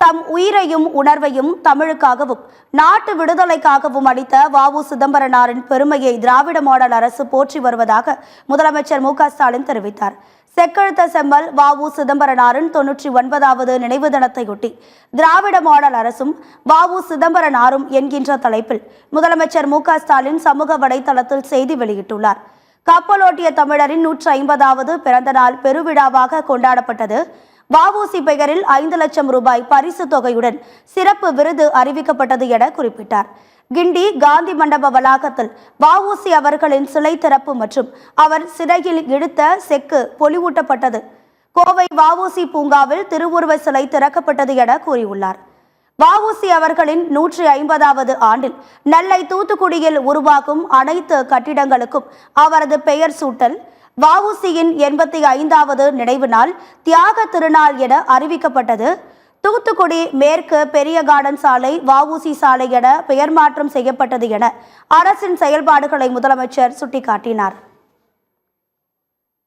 தம் உயிரையும் உணர்வையும் தமிழுக்காகவும் நாட்டு விடுதலைக்காகவும் அளித்த வ.உ. சிதம்பரனாரின் பெருமையை திராவிட மாடல் அரசு போற்றி வருவதாக முதலமைச்சர் மு.க. ஸ்டாலின் தெரிவித்தார். செக்கெழுத்த செம்மல் வ.உ. சிதம்பரனாரின் 99வது நினைவு தினத்தையொட்டி திராவிட மாடல் அரசும் வ.உ. சிதம்பரனாரும் என்கின்ற தலைப்பில் முதலமைச்சர் மு.க. ஸ்டாலின் சமூக வலைதளத்தில் செய்தி வெளியிட்டுள்ளார். கப்பலோட்டிய தமிழரின் 150வது பிறந்த நாள் பெருவிழாவாக கொண்டாடப்பட்டது. வ.உ.சி பெயரில் 5 லட்சம் ரூபாய் பரிசு தொகையுடன் சிறப்பு விருது அறிவிக்கப்பட்டது என குறிப்பிட்டார். கிண்டி காந்தி மண்டப வளாகத்தில் வ.உ.சி அவர்களின் சிலை திறப்பு மற்றும் அவர் சிறையில் இழுத்த செக்கு பொலிவூட்டப்பட்டது. கோவை வ.உ.சி பூங்காவில் திருவுருவ சிலை திறக்கப்பட்டது என கூறியுள்ளார். வ.உ.சி அவர்களின் 150வது ஆண்டில் நெல்லை தூத்துக்குடியில் உருவாக்கும் அனைத்து கட்டிடங்களுக்கும் அவரது பெயர் சூட்டல், வ.உ.சியின் 85வது நினைவு நாள் தியாக திருநாள் என அறிவிக்கப்பட்டது. தூத்துக்குடி மேற்கு பெரிய கார்டன் சாலை வ.உ.சி சாலை என பெயர் மாற்றம் செய்யப்பட்டது என அரசின் செயல்பாடுகளை முதலமைச்சர் சுட்டிக்காட்டினார்.